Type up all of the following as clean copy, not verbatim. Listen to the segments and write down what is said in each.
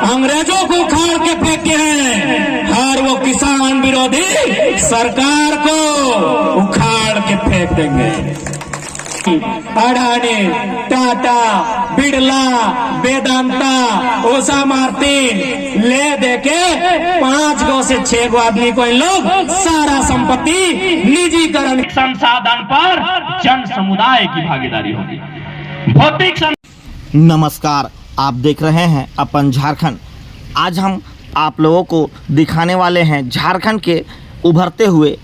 अंग्रेजों को उखाड़ के फेंके हैं और वो किसान विरोधी सरकार को उखाड़ के फेंक देंगे। अडानी, टाटा, बिड़ला, वेदांता, ओसा मार्टिन ले देके 5 गो से 6 गो आदमी को इन लोग सारा संपत्ति निजीकरण संसाधन पर जन समुदाय की भागीदारी होगी। भौतिक नमस्कार, आप देख रहे हैं अपन झारखंड। आज हम आप लोगों को दिखाने वाले हैं झारखंड के उभरते हुए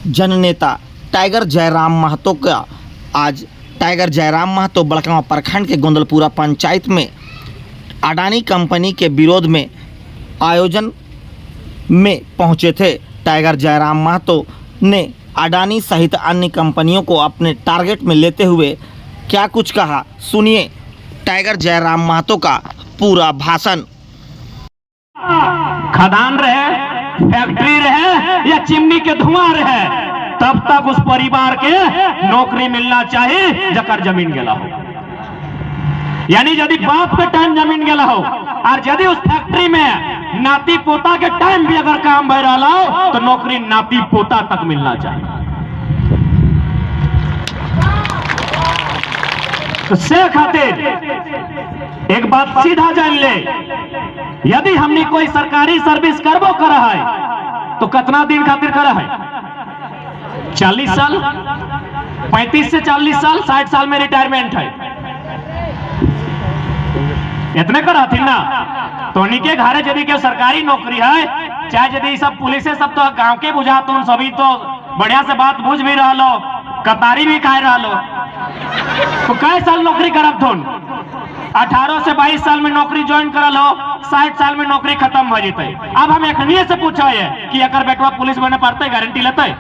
जननेता टाइगर जयराम महतो का। आज टाइगर जयराम महतो बड़गांव प्रखंड के गोंदलपुरा पंचायत में अडानी कंपनी के विरोध में आयोजन में पहुंचे थे। टाइगर जयराम महतो ने अडानी सहित अन्य कंपनियों को अपने टारगेट में लेते हुए क्या कुछ कहा, सुनिए टाइगर जयराम महतो का पूरा भाषण। खदान रहे, फैक्ट्री रहे या चिमनी के धुआं रहे, तब तक उस परिवार के नौकरी मिलना चाहिए जकर जमीन गेला हो। यानी यदि बाप के टाइम जमीन गेला हो और यदि उस फैक्ट्री में नाती पोता के टाइम भी अगर काम भय रहा हो तो नौकरी नाती पोता तक मिलना चाहिए। तो से खातिर एक बात सीधा जान ले, यदि हमने कोई सरकारी सर्विस करबो करा है तो कितना दिन खातिर करा है? 40 साल, 35 से 40 साल, 60 साल में रिटायरमेंट है। इतने करा थी ना। तो उन्हीं के घरे यदि के सरकारी नौकरी है, चाहे यदि सब पुलिस सब तो गांव के बुझा तो सभी तो बढ़िया से बात बुझ भी रहा लो, कतारी भी खाए रहा लो, तो कई साल नौकरी करब थोन? 18 से 22 साल में नौकरी ज्वाइन करा लो, 60 साल में नौकरी खत्म हो जाते। अब हम एखनिए से पूछा है कि अगर बेटवा पुलिस बने पड़ते गारंटी लेते?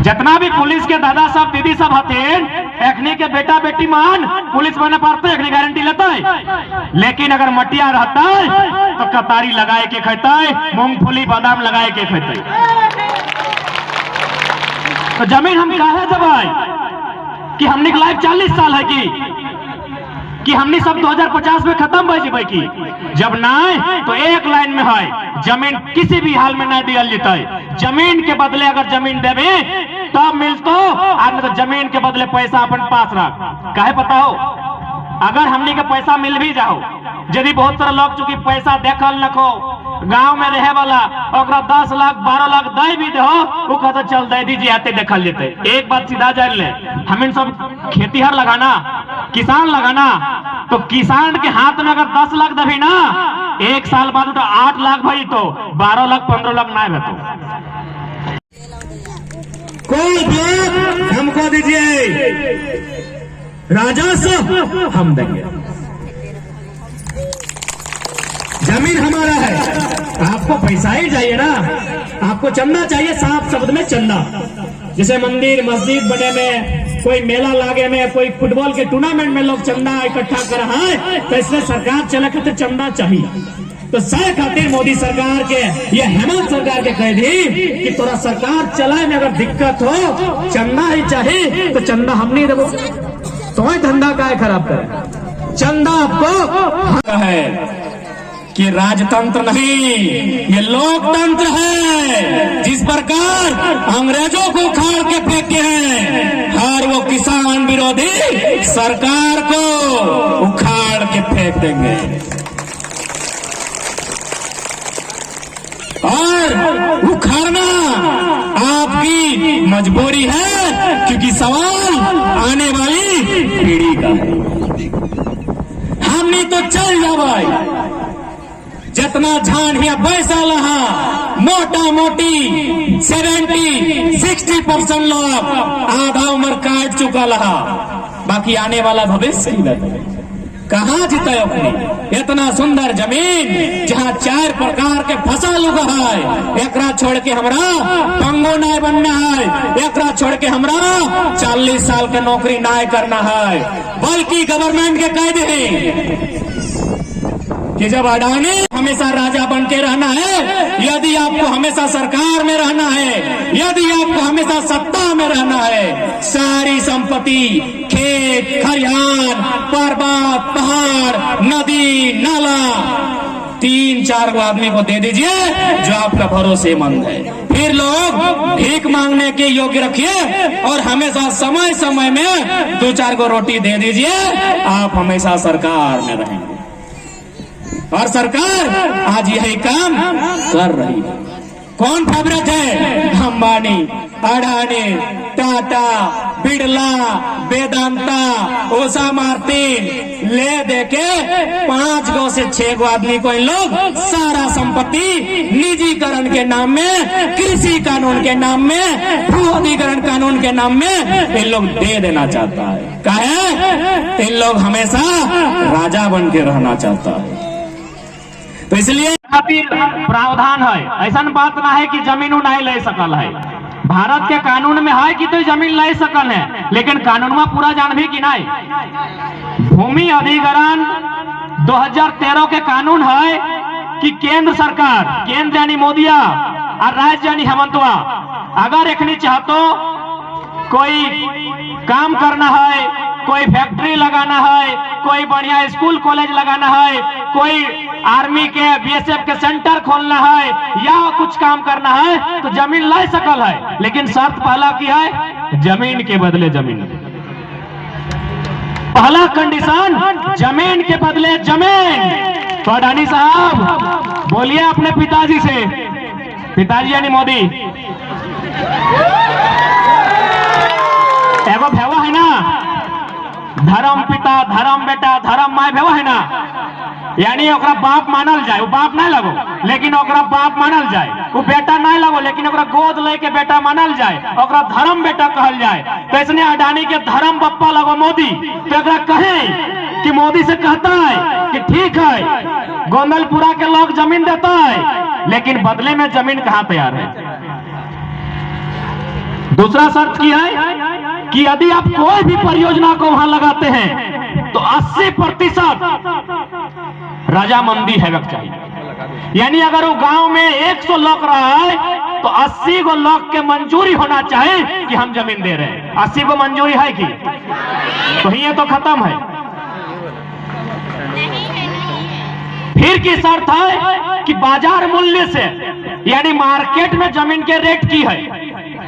जितना भी पुलिस के दादा सब दीदी सब हथिन, एखनी के बेटा बेटी मान पुलिस बने पड़ते एखनी गारंटी लेते। लेकिन अगर मटिया रहता तो कतारी लगाए के खेते, मूंगफली बादाम लगाए के खेते। तो जमीन हम काहे देबै कि हमने की लाइफ 40 साल है कि हमने सब 2050 में खत्म हो जाए की? जब नहीं तो एक लाइन में है, जमीन किसी भी हाल में नहीं दियल जीते। जमीन के बदले अगर जमीन देवे तब मिलतो, और तो जमीन के बदले पैसा अपन पास रख। काहे पता हो, अगर हमने के पैसा मिल भी जाओ, यदि बहुत सारा लोग चूंकि पैसा देखल रखो गांव में रहे वाला, 10 लाख 12 लाख दे भी दो, वो कहता चल दे दीजिए आते देखल लेते। एक बात सीधा जान ले, हमें सब खेतीहर लगाना, किसान लगाना, तो किसान के हाथ में अगर 10 लाख दबी ना, 1 साल बाद तो 8 लाख भाई तो 12 लाख 15 लाख ना रहते। कोई बात हमको दीजिए, राजस्व हम देंगे, जमीन हमारा है। आपको पैसा ही चाहिए ना, आपको चंदा चाहिए, साफ शब्द में चंदा। जैसे मंदिर मस्जिद बने में, कोई मेला लागे में, कोई फुटबॉल के टूर्नामेंट में लोग चंदा इकट्ठा कर रहा है, तो इसलिए सरकार चले खातिर चंदा चाहिए। तो सर खातिर मोदी सरकार के, ये हेमंत सरकार के कह दी कि तोरा सरकार चलाए में अगर दिक्कत हो, चंदा ही चाहिए तो चंदा हम नहीं देवो। तो धंधा का खराब करे, चंदा आपको है कि राजतंत्र नहीं, ये लोकतंत्र है। जिस प्रकार अंग्रेजों को उखाड़ के फेंके हैं और वो किसान विरोधी सरकार को उखाड़ के फेंक देंगे। और उखाड़ना आपकी मजबूरी है, क्योंकि सवाल आने वाली पीढ़ी का है। हमने तो चल जाए जितना झान या पैसा लहा, मोटा मोटी 70-60% लोग आधा उम्र काट चुका लहा, बाकी आने वाला भविष्य ही नहीं। कहाँ जीते अपनी इतना सुंदर जमीन जहाँ 4 प्रकार के फसल उगा है, एकरा छोड़ के हमरा पंगो नहीं बनना है, एकरा छोड़ के हमरा 40 साल के नौकरी नहीं करना है, बल्कि गवर्नमेंट के कह दे कि जब अडानी हमेशा राजा बन के रहना है, यदि आपको हमेशा सरकार में रहना है, यदि आपको हमेशा सत्ता में रहना है, सारी संपत्ति, खेत खलिहान, पर्वत पहाड़, नदी नाला 3-4 को आदमी को दे दीजिए जो आपका भरोसेमंद है। फिर लोग भीख मांगने के योग्य रखिए और हमेशा समय समय में 2-4 को रोटी दे दीजिए, आप हमेशा सरकार में रहेंगे। और सरकार आज यही काम कर रही है। कौन फेवरेट है? अंबानी, अडानी, टाटा, बिड़ला, वेदांता, उषा मार्टिन ले देके 5 गो से 6 गो आदमी को इन लोग सारा संपत्ति निजीकरण के नाम में, कृषि कानून के नाम में, भू अधिग्रहण कानून के नाम में इन लोग दे देना चाहता है। काहे? इन लोग हमेशा राजा बन के रहना चाहता है। तो इसलिए खातिर प्रावधान है, ऐसा बात ना है कि जमीन नहीं ले सकल है। भारत के कानून में है कि तो जमीन ले सकल है, लेकिन कानून में पूरा जान भी कि नहीं। भूमि अधिग्रहण 2013 के कानून है कि केंद्र सरकार, केंद्र यानी मोदिया और राज्य यानी हेमंतवा, अगर एखनी चाहतो कोई काम करना है, कोई फैक्ट्री लगाना है, कोई बढ़िया स्कूल कॉलेज लगाना है, कोई आर्मी के बीएसएफ के सेंटर खोलना है या कुछ काम करना है तो जमीन ले सकल है, लेकिन शर्त पहला की है, जमीन के बदले जमीन। पहला कंडीशन जमीन के बदले जमीन। तो अडानी साहब बोलिए अपने पिताजी से, पिताजी यानी मोदी, एगो भेवा है ना, धर्म पिता, धर्म बेटा, धर्म माय भेवा है ना, यानी ओकरा बाप मानल जाए, वो बाप नहीं लगो लेकिन ओकरा बाप मानल जाए, वो बेटा नहीं लगो लेकिन ओकरा गोद लेके बेटा मानल जाए, ओकरा धर्म बेटा कहल जाए। तो इसने अडानी के धर्म बप्पा लगो मोदी, तो एकरा कहे कि मोदी से कहता है कि ठीक है गोंदलपुरा के लोग जमीन देता है, लेकिन बदले में जमीन कहाँ तैयार है। दूसरा शर्त की है कि यदि आप कोई भी परियोजना को वहां लगाते हैं तो 80% रजामंदी है चाहिए। यानी अगर वो गांव में 100 लोग रहा है तो 80 गो लोग के मंजूरी होना चाहिए कि हम जमीन दे रहे हैं। 80 को मंजूरी है कि तो ये तो खत्म है। फिर की शर्त है कि बाजार मूल्य से, यानी मार्केट में जमीन के रेट की है,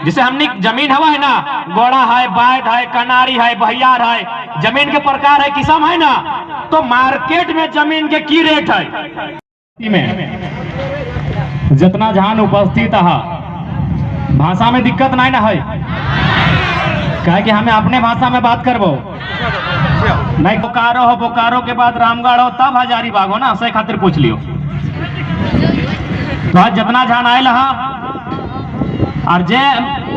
जिसे हमने जमीन हवा है ना, गोड़ा है, बैध है, कनारी है, बहियार है, जमीन के प्रकार है, किस्म है ना, तो मार्केट में जमीन के की रेट है में जितना जहां उपस्थित है भाषा में दिक्कत नहीं ना है, कहे कि हमें अपने भाषा में बात करबो नहीं। बोकारो हो, बोकारो के बाद रामगढ़ हो, तब हजारीबाग हो ना, से खातिर पूछ लियो। तो आज जितना जहां आयल और जे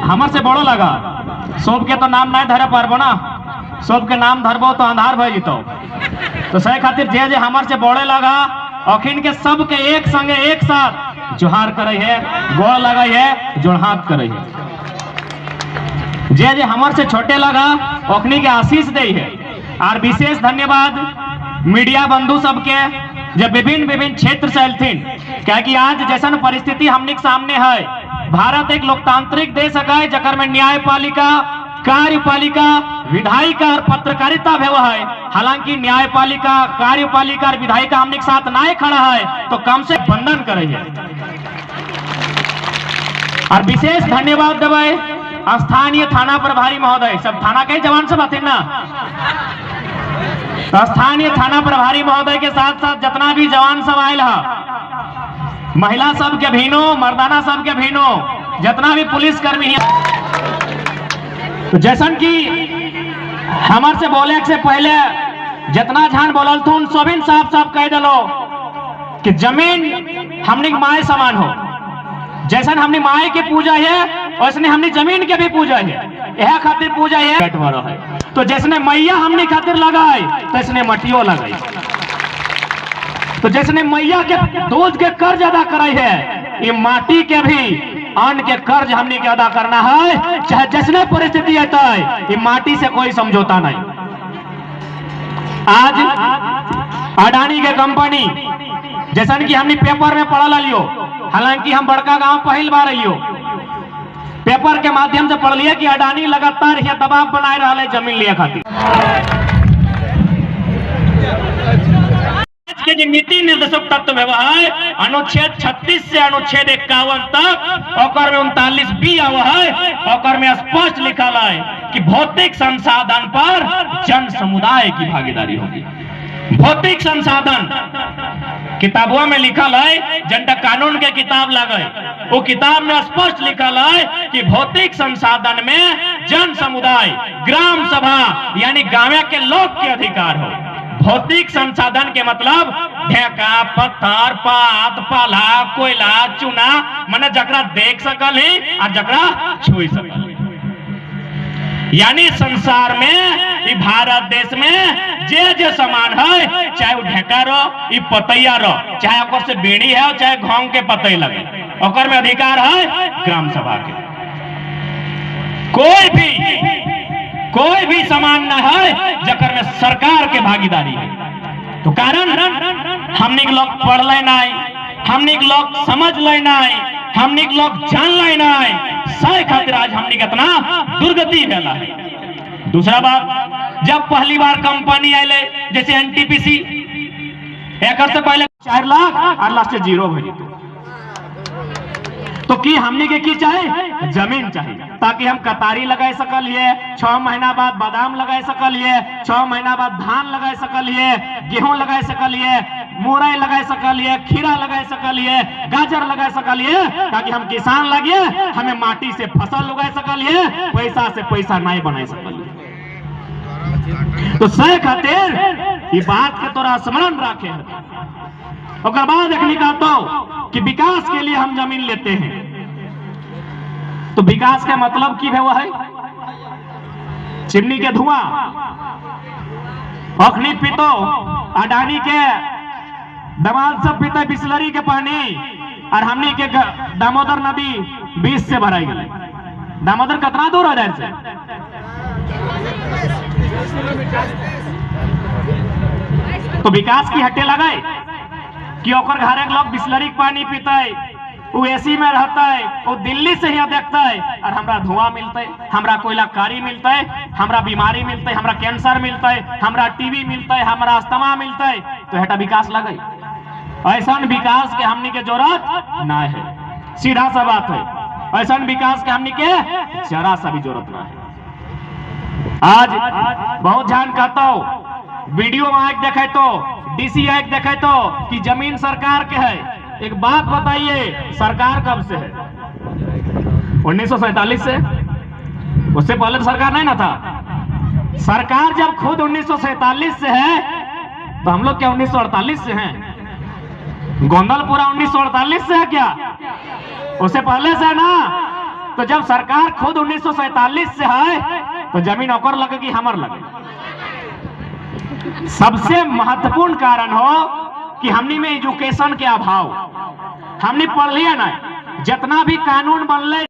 हमर से बड़ो लगा, सब के तो नाम नहीं धरे पारबो ना, सब के नाम धरबो तो अंधार भय जीतो। तो सही खातिर जे जे हमर से बड़े लगा अखिन के सब के एक संगे एक साथ जोहार करे है, गोड़ लगे है, जोड़हाथ करे है। जे जे हमर से छोटे लगा अखनी के आशीष दे है। और विशेष धन्यवाद मीडिया बंधु सबके जो विभिन्न क्षेत्र से अलथिन, क्या कि आज जैसन परिस्थिति हमने सामने है, भारत एक लोकतांत्रिक देश है जकर में न्यायपालिका, कार्यपालिका, विधायिका और पत्रकारिता भी है। हालांकि न्यायपालिका, कार्यपालिका और विधायिका हमने साथ ना खड़ा है तो कम से बंधन करे है। और विशेष धन्यवाद देवे स्थानीय थाना प्रभारी महोदय, सब थाना के जवान सब आते ना, तो स्थानीय थाना प्रभारी महोदय के साथ साथ जितना भी जवान सब आयल है, महिला सब के भीनो, मर्दाना सब के भीनो, जितना भी पुलिस कर्मी है, तो जैसन कि हमार से बोले से पहले जितना झान बोलल तो उन सभी साफ साफ कह दिलो कि जमीन हमने माए समान हो। जैसन हमने माए के पूजा है वैसने हमने जमीन के भी पूजा है, यह खातिर पूजा है। तो जैसने मैया हमने खातिर लगाए तैसने मटियो लगाई, तो जैसने मैया के दूध के कर्ज अदा कराई है, ये माटी के भी अन्न के कर्ज हमने के अदा करना है, चाहे जैसने परिस्थिति आता है, ये माटी से कोई समझौता नहीं। आज अडानी के कंपनी जैसा कि हमने पेपर में पढ़ लियो, हालांकि हम बड़का गांव पहली बार आइयो, पेपर के माध्यम से पढ़ लिया कि अडानी लगातार यह दबाव बनाए रहा है जमीन लिया खातिर। के जो नीति निर्देशक तत्व है अनुच्छेद 36 से अनुच्छेद 51 तक ओकर में 39 बी आवा है, ओकर में स्पष्ट लिखल है कि भौतिक संसाधन पर जन समुदाय की भागीदारी होगी। भौतिक संसाधन किताबों में लिखल है, जनता कानून के किताब लगे, वो किताब में स्पष्ट लिखल है कि भौतिक संसाधन में जन समुदाय, ग्राम सभा यानी गांव के लोग के अधिकार हो। भौतिक संसाधन के मतलब ढेका, पत्थर, पात, पाला, कोयला, चूना, माने जकरा देख सकल है और जकरा छू सकल है। यानी संसार में, भारत देश में जे सामान है, चाहे वो ढेका रो, पतैया रो, चाहे ओकर से बेड़ी है, चाहे घोंग के पतई लगे, ओकर में अधिकार है ग्राम सभा के। कोई भी सामान न है जकर में सरकार के भागीदारी है। तो कारण हमने लोग पढ़ लेना है, हमने लोग समझ लेना है, हमने लोग जान लेना है, सही खातिर आज हमने कितना दुर्गति भेला है। दूसरा बात, जब पहली बार कंपनी आये जैसे एनटीपीसी, एक से पहले 4 लाख और लास्ट 0 भेजी, तो की हमने के की चाहे जमीन चाहिए, ताकि हम कतारी लगाए सकलिए, 6 महीना बाद बादाम लगाए सकलिए, 6 महीना बाद धान लगाए सकलिए, गेहूं लगाए सकलिए, मुरई लगाए सकलिए, खीरा लगाए सकलिए, गाजर लगाए सकलिए, ताकि हम किसान लगे, हमें माटी से फसल उगाए सकलिए, पैसा से पैसा नहीं बनाए सकलिए। तो सही खातिर ये बात के तोरा स्मरण रखे है। और बाद एक निकालता हूं कि विकास के लिए हम जमीन लेते हैं, तो विकास का मतलब की है? वो है चिमनी के धुआं, अखनी पीतो, अडानी के दमाल सब पीते बिस्लरी के पानी, और हमनी के दामोदर नदी 20 से भराई गई। दामोदर कितना दूर है इधर से? तो विकास की हट्टे लगाए कि ओकर घरे के लोग बिस्लरी के पानी पीता है, वो एसी में रहता है, वो दिल्ली से यहाँ देखता है, और हमरा धुआं मिलता है, हमरा कोयला कारी मिलता है, हमरा बीमारी मिलता है, हमरा कैंसर मिलता है, हमरा टीबी मिलता है, हमरा अस्थमा मिलता है। तो हेटा विकास लगे, ऐसा विकास के हमनी के जरूरत ना है। सीधा सा बात है, ऐसा विकास के हमनी के जरा सा भी जरूरत ना है। आज बहुत जान कहता हूँ, वीडियो में आके देखे तो, डीसी आके देखे तो कि जमीन सरकार के है। एक बात बताइए, सरकार कब से है? 1947 से? उससे पहले तो सरकार नहीं ना था। सरकार जब खुद 1947 से है, तो हम लोग क्या 1948 से हैं? गोंदलपुरा 1948 से है क्या? उससे पहले से है ना। तो जब सरकार खुद 1947 से है, तो जमीन ओकर लगे कि हमर लगे? सबसे महत्वपूर्ण कारण हो कि हमनी में एजुकेशन के अभाव, हमने पढ़ लिया ना, जितना भी कानून बनले